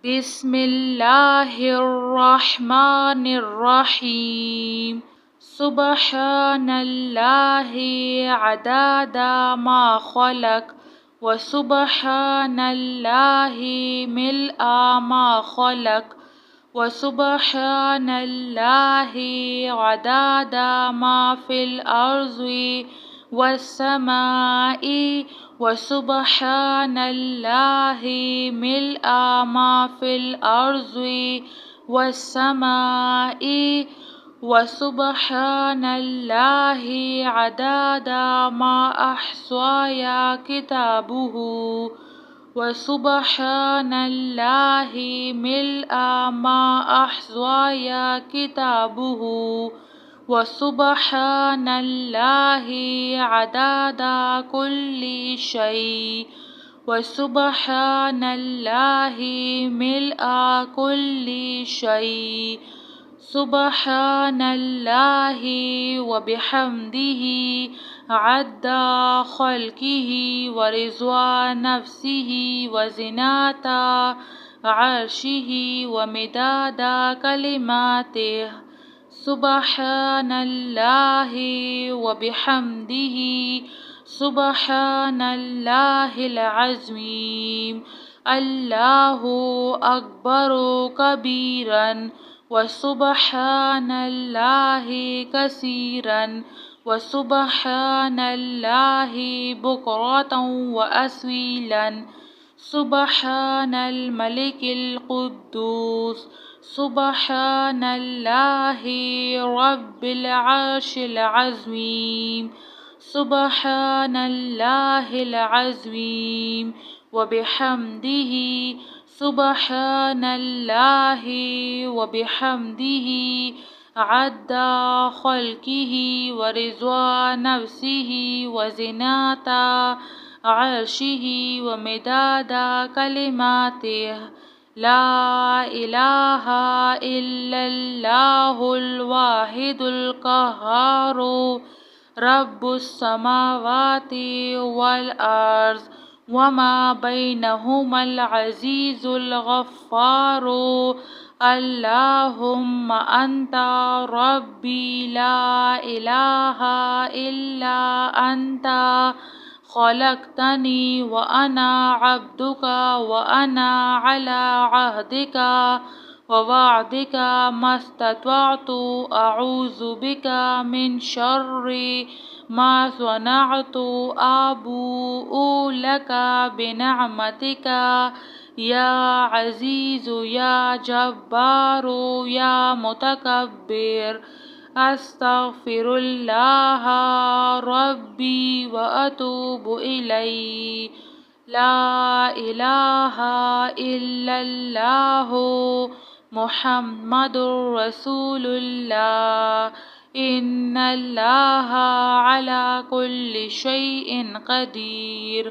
बिस्मिल्लाहिर्रहमानिर्रहीम। सुबहानल्लाहि अदादा मा खलक व सुबहानल्लाहि मिलआ मा खलक व सुबहानल्लाहि अदादा मा फिल अर्ज़ि वस्समाई व सुबहानल्लाहि मिलआ मा फिल अर्ज़ि वस्समाई व सुबहानल्लाहि अदादा मा अहस्वाया किताबुहु व सुबहानल्लाहि मिलआ मा अहस्वाया किताबुहु व सुबहानल्लाहि अदादा कुल्ली शै व सुबहानल्लाहि मिलआ कुल्ली शै। सुबहानल्लाहि व बिहम्दिही अद्दा खल्किही व रिज़्वा नफ्सिही व ज़िनाता अर्शिही व मिदादा कलिमातिही। सुबहानल्लाहि व बिहम्दिही सुबहानल्लाहिल अज़ीम। अल्लाहु अकबरु कबीरन व सुबहानल्लाहि कसीरन व सुबहानल्लाहि बुकरतन व असीलन। सुबहानल मलिकिल कुद्दूस सुबहानल्लाहि रब्बिल अर्शिल अज़ीम। सुबहानल्लाहिल अज़ीम व बिहम्दिही सुबहानल्लाहि व बिहम्दिही अद्दा खल्किही व रिज़्वा नफ्सिही व ज़िनाता अर्शिही व मिदादा कलिमातिही। ला इलाहा इल्लल्लाहुल वाहिदुल क़हारु रब्बुस समावाति वल अर्ज़ वमा बैनहुमल अज़ीज़ुल गफ़्फ़ारु। अल्लाहुम्मा अंता रब्बी ला इलाहा इल्ला अंता खलक़तनी व अना अब्दुका व अना अला अहदिका व वअदिका मस्ततअतु अऊज़ु बिका मिन शर्रि मा सनअतु अबूउ लका बिनिअमतिका या अज़ीज़ु या जब्बारु या मुतकब्बिर। अस्तग़फिरुल्लाह रब्बी व अतूबु इलैहि। ला इलाहा इल्लल्लाहु मुहम्मदुर रसूलुल्लाह। इन्नल्लाहा अला कुल्ली शैइन क़दीर।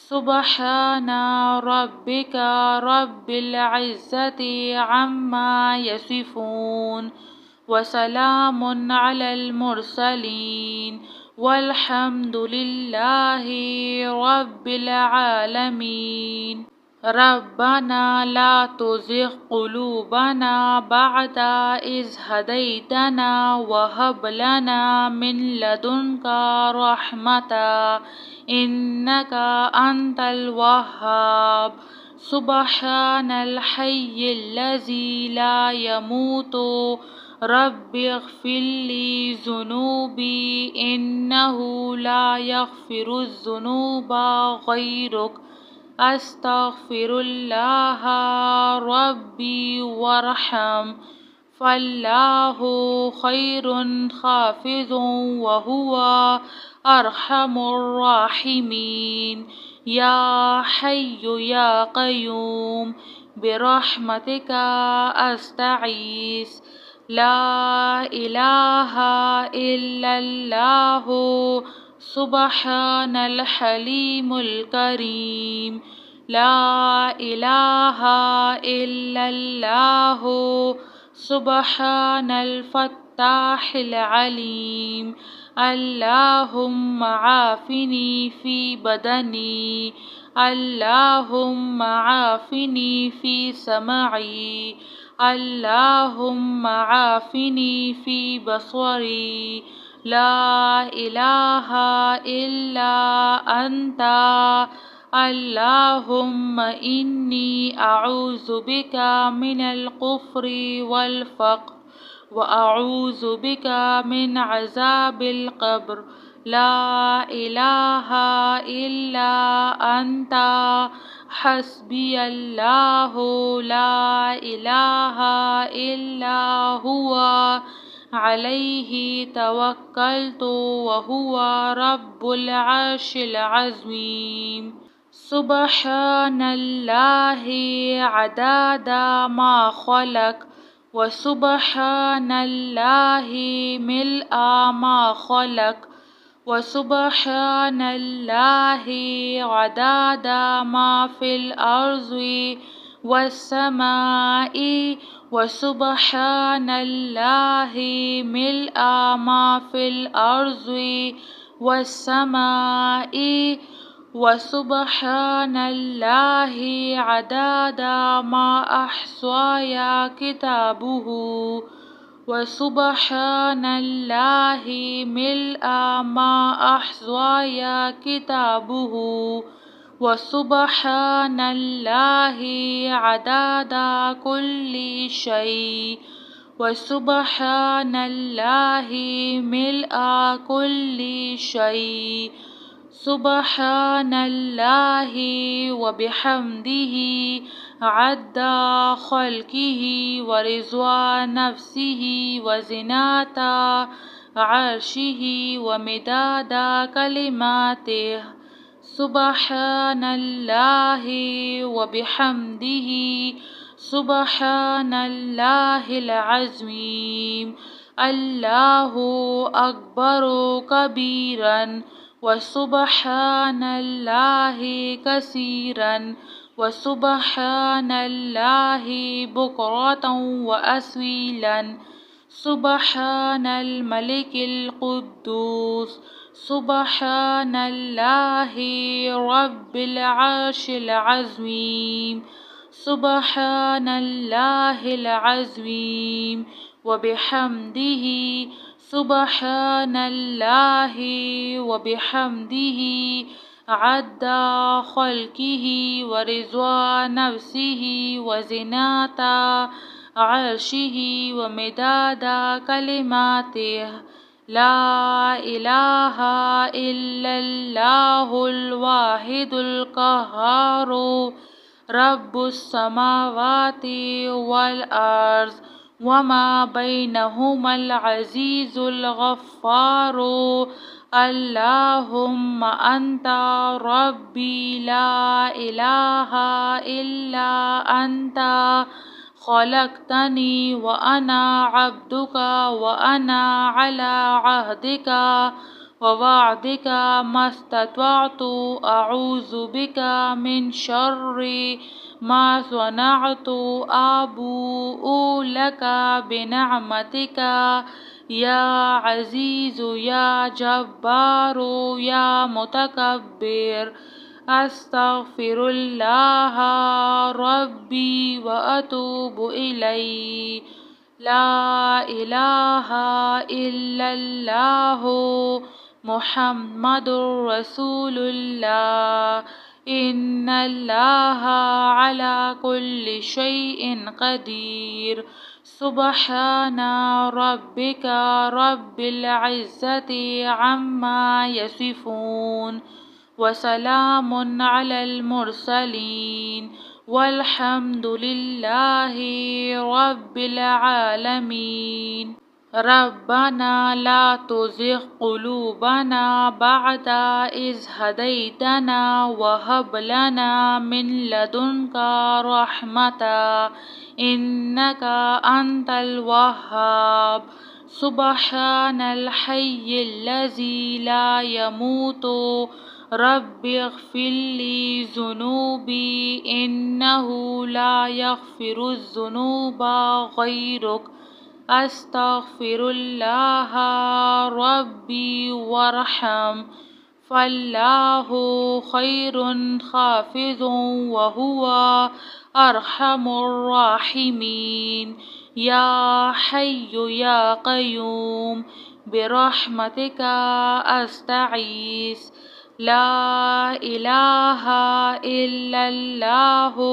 सुबहाना रब्बिका रब्बिल इज़्ज़ति अम्मा यसिफ़ून व सलामुन अलल मुरसलीन वल्हम्दुलिल्लाहि रब्बिल आलमीन। रब्बना ला तुज़िग़ क़ुलूबना बअदा इज़ हदैतना व हब लना मिन लदुनका रहमता इन्नका अंतल वह्हाब। सुबहानल हय्यिल्लज़ी ला यमूतु रब्बिग़फ़िरली ज़ुनूबी इन्नहु ला यग़फ़िरुज़्ज़ुनूबा ग़ैरुक। अस्तग़फ़िरुल्लाह रब्बी वरहम फ़ल्लाहु खैरुन हाफ़िज़ुन व हुवा अरहमुर राहिमीन। या हय्यु या क़य्यूम बिरहमतिका अस्तगीस। ला इलाहा इल्लल्लाहु सुबहानल हलीमुल करीम। ला इलाहा इल्लल्लाहु सुबहानल फ़त्ताहिल अलीम। अल्लाहुम्मा आफ़िनी फ़ी बदनी اللهم عافني في سمعي اللهم عافني في بصري لا إله إلا أنت اللهم إني أعوذ بك من الكفر والفقر وأعوذ بك من عذاب القبر لا إله إلا أنت حسبي الله لا إله إلا هو عليه توكلت وهو رب العرش العظيم سبحان الله عدد ما خلق وسبحان الله ملء ما خلق وسبحان الله عدد ما في الأرض والسماء وسبحان الله ملء ما في الأرض والسماء وسبحان الله عدد ما أحصى كتابه وسبحان الله ملء ما أحصى كتابه وسبحان الله عدد كل شيء وسبحان الله ملء كل شيء سبحان الله وبحمده عد خلقه ورضا نفسه وزنة عرشه ومداد كلماته سبحان الله وبحمده سبحان الله العظيم الله أكبر كبيرا وسبحان الله كثيرا وسبحان الله بكرة وأصيلا سبحان الملك القدوس سبحان الله رب العرش العظيم سبحان الله العظيم وبحمده سبحان الله وبحمده عد خلقه ورضا نفسه وزنة عرشه ومداد كلماته لا إله إلا الله الواحد القهار رب السماوات والأرض وما بينهما العزيز الغفار اللهم أنت ربي لا إله إلا أنت خلقتني وأنا عبدك وأنا على عهدك ووعدك ما استطعت أعوذ بك من شر ما صنعت أبوء لك بنعمتك يا عزيز يا جبار يا متكبر أستغفر الله ربي وأتوب إليه لا إله إلا الله محمد رسول الله إن الله على كل شيء قدير سبحان ربك رب العزة عما يصفون وسلام على المرسلين والحمد لله رب العالمين ربنا لا تزغ قلوبنا بعد إذ هديتنا وهب لنا من لدنك رحمة إنك أنت الوهاب سبحان الحي الذي لا يموت رب اغفر لي ذنوبي إنه لا يغفر الذنوب غيرك أستغفر الله ربي وارحم फल्लाहु खैरुन हाफिज़ुन व हुवा अरहमुर राहिमीन। या हय्यु या क़य्यूम बिरहमतिका अस्तगीस। ला इलाहा इल्लल्लाहु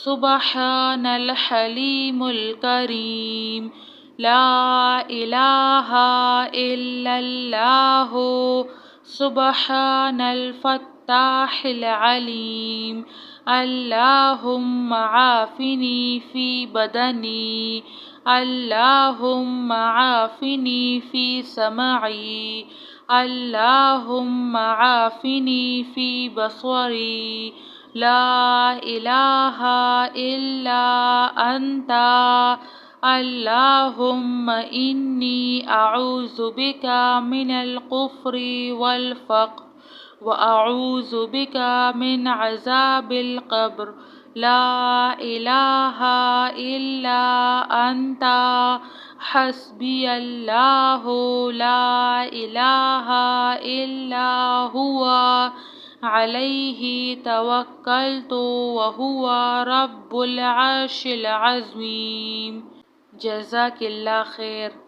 सुब्हानल हलीमुल करीम। ला इलाहा इल्लल्लाहु सुब्हानल फत्ताहिल अलीम। अल्लाहुम्मा आफिनी फी बदनी, अल्लाहुम्मा आफिनी फी समई, अल्लाहुम्मा आफिनी फी बसरी। ला इलाहा इल्ला अंता, अल्लाहुम्मा इन्नी अऊज़ु बिका मिनल कुफ्रि वल फ़क़्र व अऊज़ु बिका मिन अज़ाबिल क़ब्र। ला इलाहा इल्ला अंता हस्बियल्लाहु ला इलाहा इल्ला हुवा अलैहि तवक्कलतु व हुवा रब्बुल अर्शिल अज़ीम। जज़ाकिल्लाह खैर।